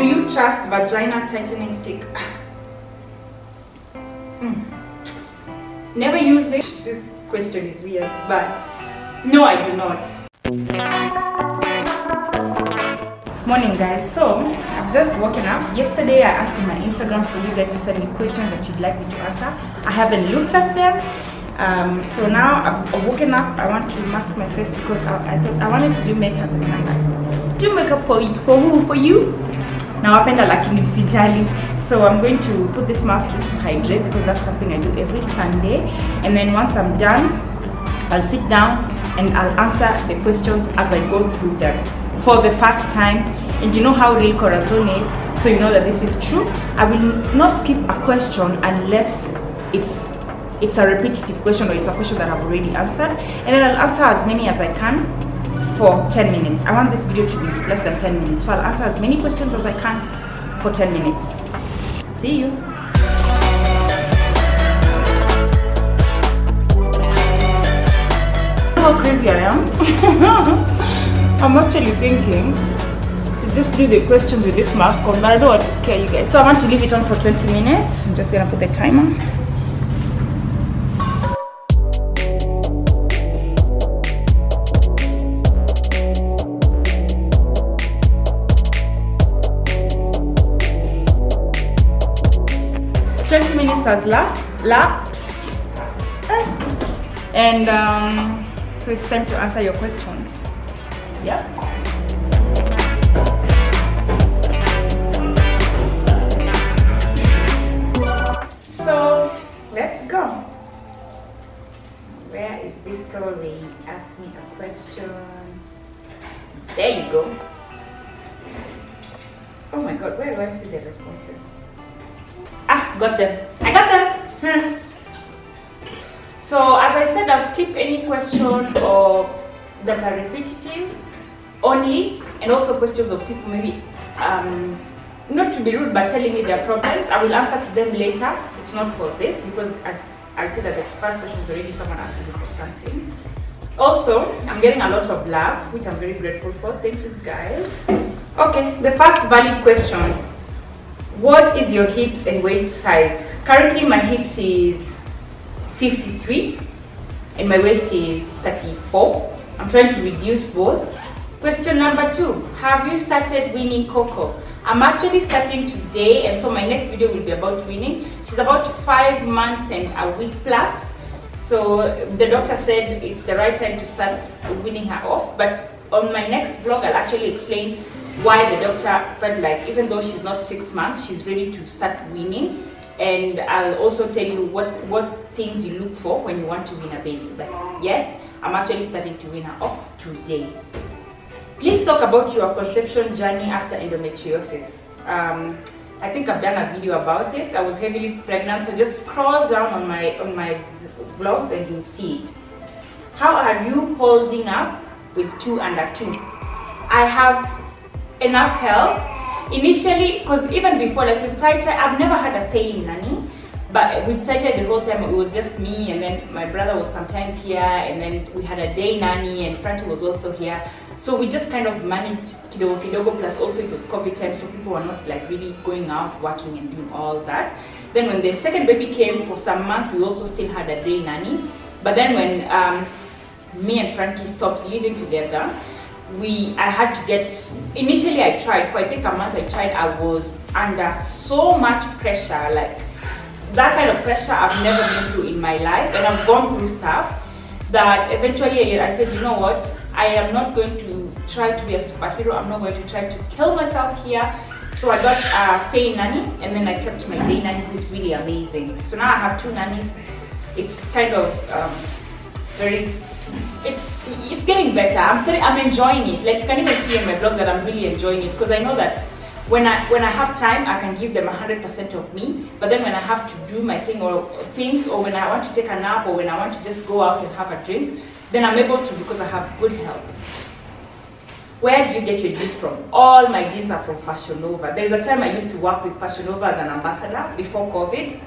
you trust vagina tightening stick? Never use it. This question is weird, but no, I do not. Morning guys, so I've just woken up. Yesterday I asked on my Instagram for you guys to send me questions that you'd like me to answer. I haven't looked at them. So now I've woken up. I want to mask my face because I thought I wanted to do makeup. Do makeup for who? For you? Now I've been lakini. So I'm going to put this mask just to hydrate because that's something I do every Sunday. And then once I'm done, I'll sit down and I'll answer the questions as I go through them for the first time. And you know how real Corazon is, so you know that this is true. I will not skip a question unless it's a repetitive question or it's a question that I've already answered, and then I'll answer as many as I can for 10 minutes. I want this video to be less than 10 minutes, so I'll answer as many questions as I can for 10 minutes. See you. How crazy I am. I'm actually thinking to just do the questions with this mask on, but I don't want to scare you guys, so I want to leave it on for 20 minutes. I'm just gonna put the timer. Has lapsed, and so it's time to answer your questions. Yep. So let's go. Where is this story? Ask me a question. There you go. Oh my god, where do I see the responses? Ah, got them. I got them. So as I said, I'll skip any question of that are repetitive only, and also questions of people maybe not to be rude but telling me their problems. I will answer to them later. It's not for this because I said that the first question is already someone asking me for something. Also, I'm getting a lot of love, which I'm very grateful for. Thank you guys. Okay, the first valid question. What is your hips and waist size? Currently my hips is 53 and my waist is 34. I'm trying to reduce both. Question number 2. Have you started weaning Coco? I'm actually starting today, and so my next video will be about weaning. She's about 5 months and a week plus. So the doctor said it's the right time to start weaning her off. But on my next vlog, I'll actually explain why the doctor felt like even though she's not 6 months, she's ready to start weaning. And I'll also tell you what things you look for when you want to wean a baby. But yes, I'm actually starting to wean her off today. Please talk about your conception journey after endometriosis. I think I've done a video about it. I was heavily pregnant, so just scroll down on my vlogs and you'll see it. How are you holding up with 2 under 2? I have enough help initially, because even before, like with Taita, I've never had a stay-in nanny, but with Taita the whole time it was just me, and then my brother was sometimes here, and then we had a day nanny, and Frankie was also here. So we just kind of managed kidogo, plus also it was COVID time, so people were not like really going out working and doing all that. Then when the second baby came, for some months we also still had a day nanny, but then when me and Frankie stopped living together, I had to get, initially I tried, for I think a month I tried, I was under so much pressure, like that kind of pressure I've never been through in my life, and I've gone through stuff that eventually I said, you know what, I am not going to try to be a superhero, I'm not going to try to kill myself here. So I got a stay nanny, and then I kept my day nanny, who is really amazing. So now I have 2 nannies. It's kind of it's getting better. I'm enjoying it. Like you can even see in my vlog that I'm really enjoying it, because I know that when I have time, I can give them 100% of me. But then when I have to do my thing or when I want to take a nap, or when I want to just go out and have a drink, then I'm able to, because I have good help. Where do you get your jeans from? All my jeans are from Fashion Nova. There's a time I used to work with Fashion Nova as an ambassador before COVID.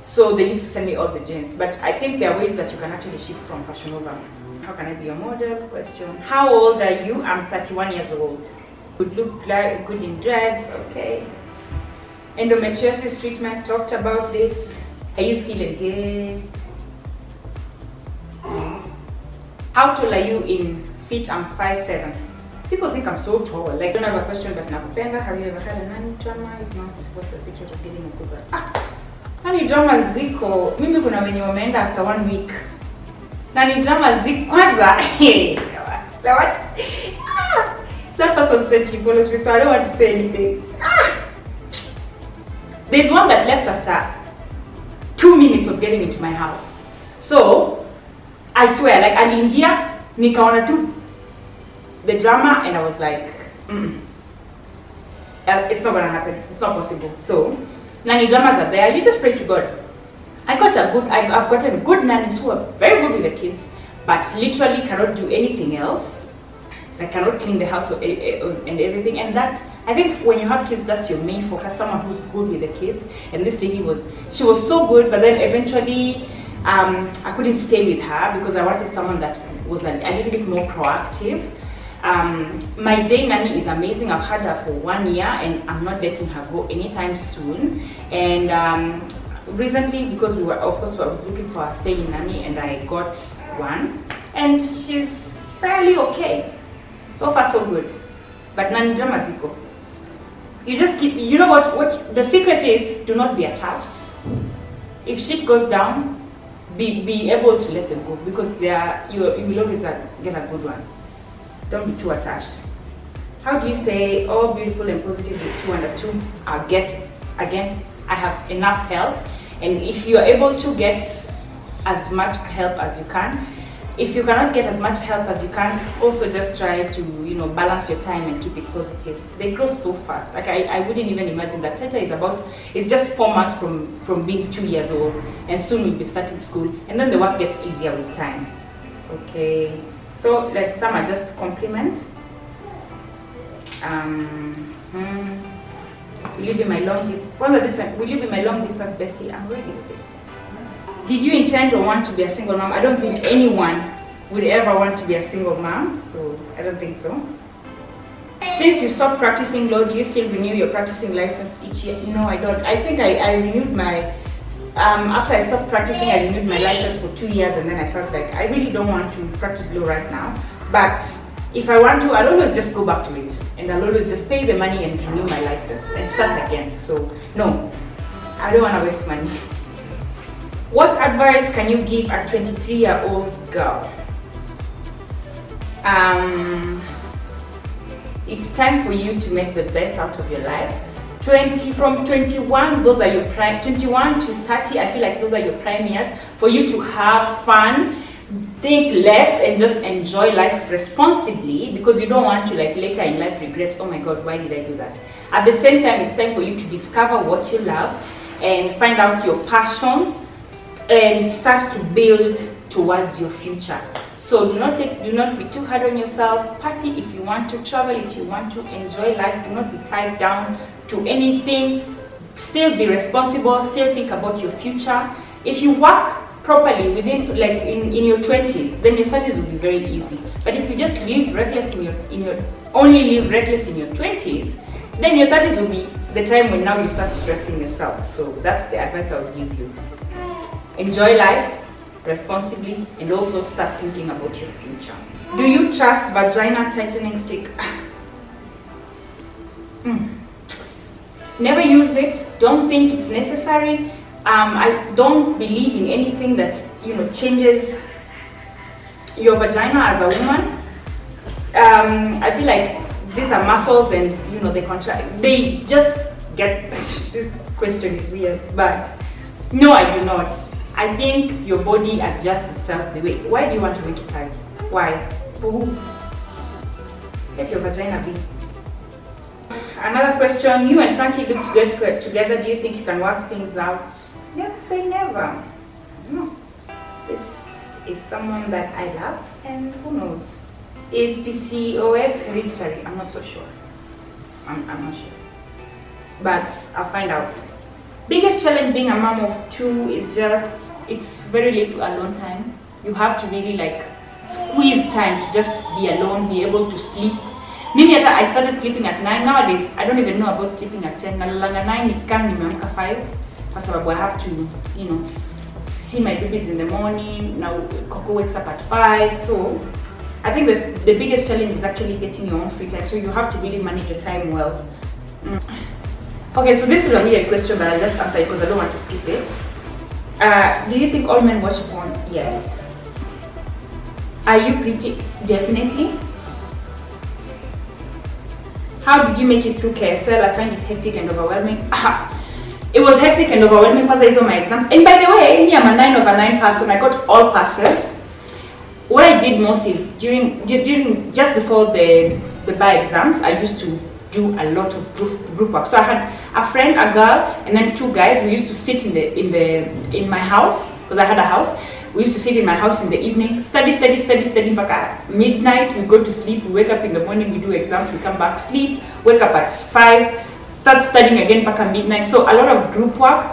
So they used to send me all the jeans. But I think there are ways that you can actually ship from Fashion Nova. How can I be a model? Question. How old are you? I'm 31 years old. Would look like good in drugs, okay. Endometriosis treatment, talked about this. Are you still engaged? How tall are you in feet? I'm 5'7". People think I'm so tall. Like, I don't have a question, but nakupenda. Have you ever had a nanny drama? If not, what's the secret of getting a good one? Nanny drama ziko. Mimi kuna wenye wameenda after 1 week. Nanny drama ziko kwanza. Like what? That person said she follows me, so I don't want to say anything. There's one that left after 2 minutes of getting into my house. So, I swear, like, aliingia, nikaona tu the drama, and I was like, it's not gonna happen. It's not possible. So, nanny dramas are there. You just pray to God. I've gotten good nannies who are very good with the kids, but literally cannot do anything else. I cannot clean the house and everything. And that, I think when you have kids, that's your main focus, someone who's good with the kids. And this lady she was so good, but then eventually I couldn't stay with her because I wanted someone that was a little bit more proactive. My day nanny is amazing. I've had her for 1 year and I'm not letting her go anytime soon. And recently, because I was looking for a staying nanny, and I got one, and she's fairly okay. So far so good. But nanny drama ziko. You just keep, you know what the secret is, do not be attached. If shit goes down, be able to let them go, because you will always get a good one. Don't be too attached. How do you stay all beautiful and positive with 2 under 2? Again, I have enough help, and if you are able to get as much help as you can. If you cannot get as much help as you can, also just try to, balance your time and keep it positive. They grow so fast. Like I wouldn't even imagine that Teta is just 4 months from being 2 years old, and soon we'll be starting school, and then the work gets easier with time. Okay, so like some are just compliments. Will you be my long distance? Will you be my long distance bestie? I'm ready for this. Did you intend or want to be a single mom? I don't think anyone would ever want to be a single mom, so I don't think so. Since you stopped practicing law, do you still renew your practicing license each year? No, I don't. I think I renewed my, after I stopped practicing, I renewed my license for 2 years, and then I felt like I really don't want to practice law right now. But if I want to, I'll always just go back to it, and I'll always just pay the money and renew my license and start again. So no, I don't want to waste money. What advice can you give a 23-year-old girl? It's time for you to make the best out of your life. From 21, those are your prime. 21 to 30, I feel like those are your prime years for you to have fun, think less, and just enjoy life responsibly, because you don't want to later in life regret, oh my God, why did I do that? At the same time, it's time for you to discover what you love and find out your passions, and start to build towards your future. So do not be too hard on yourself. Party if you want to, travel if you want to, enjoy life. Do not be tied down to anything. Still be responsible, still think about your future. If you work properly within in your 20s, then your 30s will be very easy. But if you just live reckless only live reckless in your 20s, then your 30s will be the time when now you start stressing yourself. So that's the advice I would give you. Enjoy life responsibly, and also start thinking about your future. Do you trust vagina tightening stick? Never use it. Don't think it's necessary. I don't believe in anything that changes your vagina as a woman. I feel like these are muscles, and they contract. They just get. This question is weird, but no, I do not. I think your body adjusts itself the way. Why do you want to make it tight? Why? For who? Get your vagina big. Another question. You and Frankie look good together. Do you think you can work things out? Never say never. No. This is someone that I love, and who knows? Is PCOS hereditary? I'm not so sure. I'm not sure. But I'll find out. Biggest challenge being a mom of 2 is just, it's very little alone time. You have to really squeeze time to just be alone, be able to sleep, Mimi hata I started sleeping at 9. Nowadays, I don't even know about sleeping at 10. Nalalanga 9 nikam nimeamka 5 kwa sababu I have to, you know, see my babies in the morning. Now Coco wakes up at 5. So I think that the biggest challenge is actually getting your own free time. So you have to really manage your time well. Okay, so this is a weird question, but I'll just answer it because I don't want to skip it. Do you think all men watch porn? Yes. Are you pretty? Definitely. How did you make it through KSL? I find it hectic and overwhelming. It was hectic and overwhelming because I saw my exams. And by the way, me, I'm a 9 over 9 person. I got all passes. What I did most is during just before the bar exams, I used to do a lot of group work. So I had a friend, a girl, and then 2 guys. We used to sit in my house because I had a house. We used to sit in my house in the evening, study back midnight. We go to sleep. We wake up in the morning. We do exams. We come back, sleep, wake up at 5, start studying again back at midnight. So a lot of group work,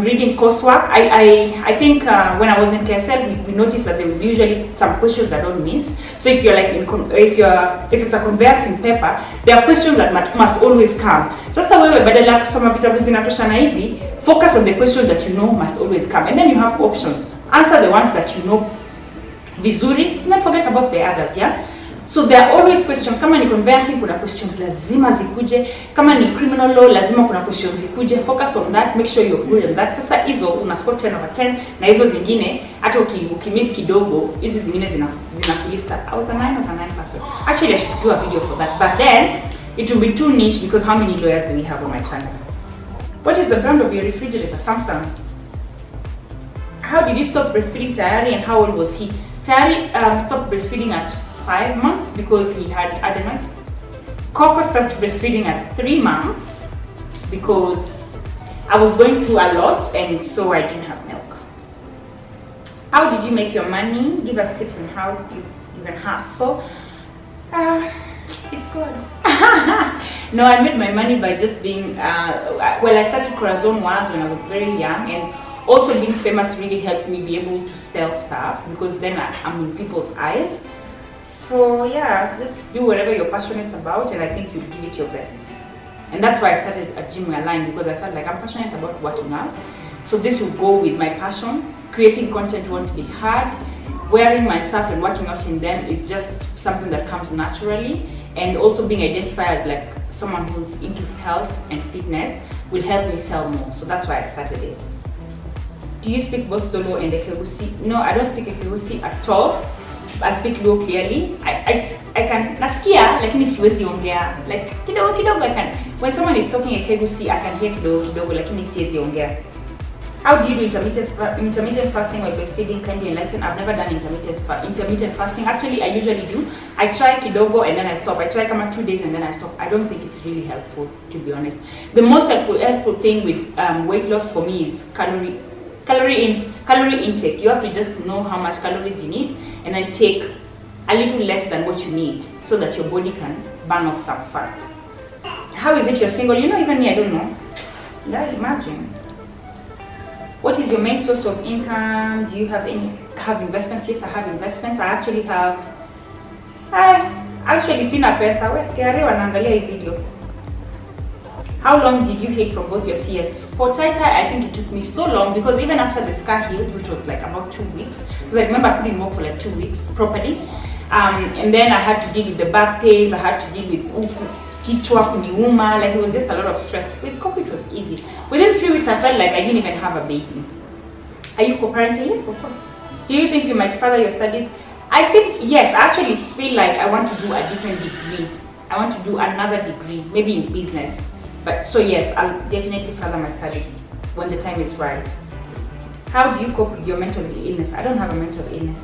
reading coursework. I think when I was in KSL, we noticed that there was usually some questions that don't miss. So if you're like if it's a conversing paper, there are questions that must always come. Sasa wewe badala kusoma vitabu zinatoshana hivi, focus on the questions that you know must always come, and then you have options. Answer the ones that you know vizuri, and then forget about the others. Yeah. So there are always questions. Kama ni conversing, kuna questions lazima zikuje. Kama ni criminal law, lazima kuna questions zikuje. Focus on that. Make sure you're good on that. Sasa hizo una score 10 over 10, na hizo zingine hata ukimiss kidogo, hizi zingine zinakulift up. I was a 9 over 9 person. Actually, I should do a video for that. But then it will be too niche because how many lawyers do we have on my channel? What is the brand of your refrigerator? Samsung. How did you stop breastfeeding Tayari, and how old was he? Tayari stopped breastfeeding at 5 months because he had adenoids. Coco stopped breastfeeding at 3 months because I was going through a lot and so I didn't have milk. How did you make your money? Give us tips on how you can hustle. It's good. No, I made my money by just being, well, I started CORAZON'S when I was very young, and also being famous really helped me be able to sell stuff because then I'm in people's eyes. So yeah, just do whatever you're passionate about, and I think you give it your best. And that's why I started a gym line, because I felt like I'm passionate about working out. So this will go with my passion. Creating content won't be hard. Wearing my stuff and working out in them is just something that comes naturally. And also being identified as like someone who's into health and fitness will help me sell more. So that's why I started it. Do you speak both Dolo and Ekegusi? No, I don't speak Ekegusi at all. I speak Luo clearly. I can nasikia lakini siwezi ongea. Like kidogo I can. When someone is talking Ekegusi, I can hear kidogo lakini siwezi ongea. How do you do intermittent fasting while breastfeeding? Kindly enlighten. I've never done intermittent fasting. Actually, I usually do. I try kidogo and then I stop. I try come 2 days and then I stop. I don't think it's really helpful, to be honest. The most helpful thing with weight loss for me is calorie intake. You have to just know how much calories you need and then take a little less than what you need so that your body can burn off some fat. How is it you're single? You know, even me, I don't know. Yeah, imagine. What is your main source of income? Do you have investments? Yes, I have investments. I actually seen a pesa. Video. How long did you hate from both your CS? For Tai Tai, I think it took me so long because even after the scar healed, which was like about 2 weeks, because I remember I couldn't walk for like 2 weeks properly, and then I had to deal with the back pains, I had to deal with kichwa kuniuma, like it was just a lot of stress. With Coco, it was easy. Within 3 weeks, I felt like I didn't even have a baby. Are you co-parenting? Yes, of course. Do you think you might further your studies? I think, yes, I actually feel like I want to do a different degree. I want to do another degree, maybe in business. But so yes, I'll definitely further my studies when the time is right. How do you cope with your mental illness? I don't have a mental illness.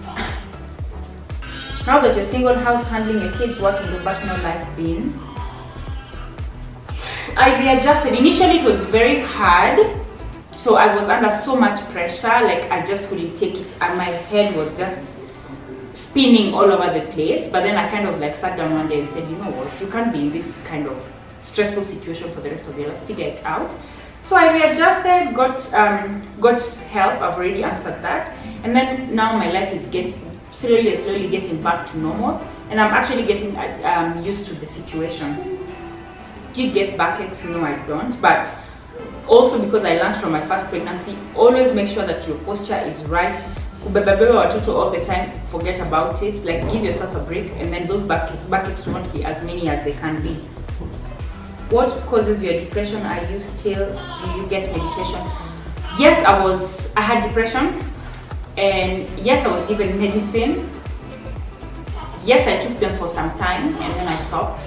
Now that you're single, how's handling your kids, work and your personal life been? I readjusted. Initially it was very hard. So I was under so much pressure, like I just couldn't take it and my head was just spinning all over the place. But then I kind of like sat down one day and said, you know what, you can't be in this kind of stressful situation for the rest of your life, figure it out. So I readjusted, got help, I've already answered that. And then now my life is slowly getting back to normal. and I'm actually getting used to the situation. Do you get backaches? No, I don't. But also because I learned from my first pregnancy, always make sure that your posture is right. All the time, forget about it. Like, give yourself a break, and then those backaches won't be as many as they can be. What causes your depression? Are you still? Do you get medication? Yes, I had depression, and yes, I was given medicine. Yes, I took them for some time, and then I stopped.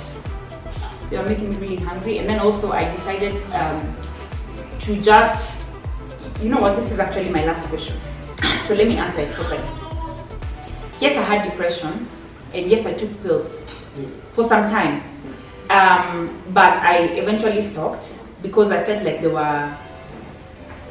They were making me really hungry, and then also I decided to just, you know what, this is actually my last question. So let me answer it properly. Yes, I had depression, and yes, I took pills for some time, but I eventually stopped because I felt like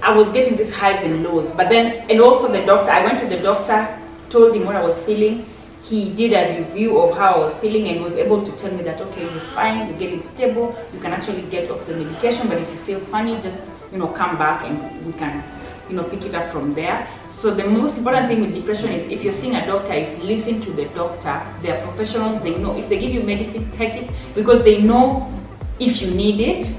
I was getting these highs and lows. But then, and also the doctor, I went to the doctor, told him what I was feeling. He did a review of how I was feeling and was able to tell me that, okay, you're fine, you're getting stable, you can actually get off the medication, but if you feel funny, just, you know, come back and we can, you know, pick it up from there. So the most important thing with depression is, if you're seeing a doctor, is listen to the doctor. They are professionals. They know if they give you medicine, take it, because they know if you need it.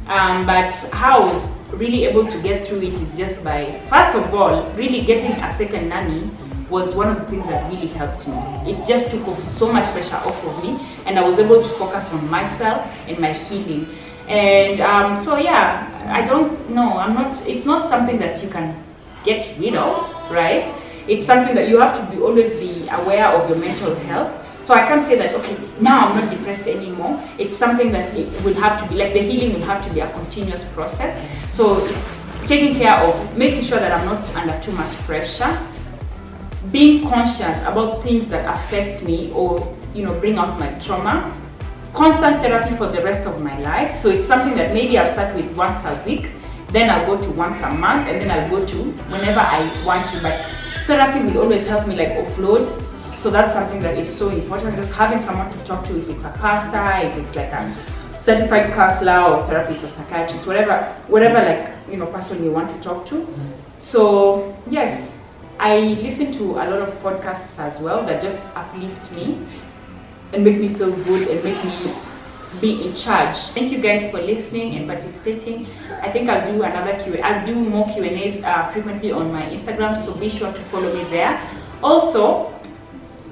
But how I was really able to get through it is just by, first of all, really getting a second nanny was one of the things that really helped me. It just took off so much pressure off of me, and I was able to focus on myself and my healing. And so yeah, I don't know, it's not something that you can get rid of, right? It's something that you have to always be aware of your mental health. So I can't say that, okay, now I'm not depressed anymore. It's something that it will have to be, like, the healing will have to be a continuous process. So it's taking care of making sure that I'm not under too much pressure, being conscious about things that affect me or, you know, bring out my trauma, constant therapy for the rest of my life. So it's something that maybe I'll start with once a week, then I'll go to once a month, and then I'll go to whenever I want to. But therapy will always help me, like, offload. So that's something that is so important, just having someone to talk to, if it's a pastor, if it's like a certified counselor or therapist or psychiatrist, whatever like, you know, person you want to talk to. So yes, I listen to a lot of podcasts as well that just uplift me and make me feel good and make me be in charge. Thank you guys for listening and participating. I think I'll do another Q&A. I'll do more Q&As frequently on my Instagram, so be sure to follow me there. Also,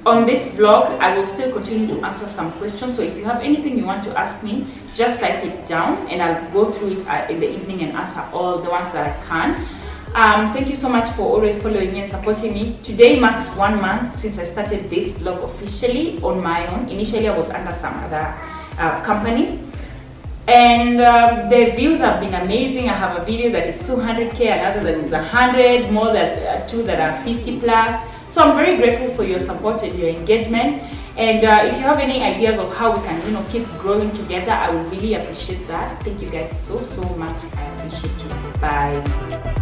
on this vlog, I will still continue to answer some questions. So if you have anything you want to ask me, just type it down and I'll go through it in the evening and answer all the ones that I can. Thank you so much for always following me and supporting me. Today marks 1 month since I started this vlog officially on my own. Initially, I was under some other company, and the views have been amazing. I have a video that is 200k, another that is 100, more than two that are 50 plus. So I'm very grateful for your support and your engagement. And if you have any ideas of how we can, you know, keep growing together, I would really appreciate that. Thank you guys so much. I appreciate you. Bye.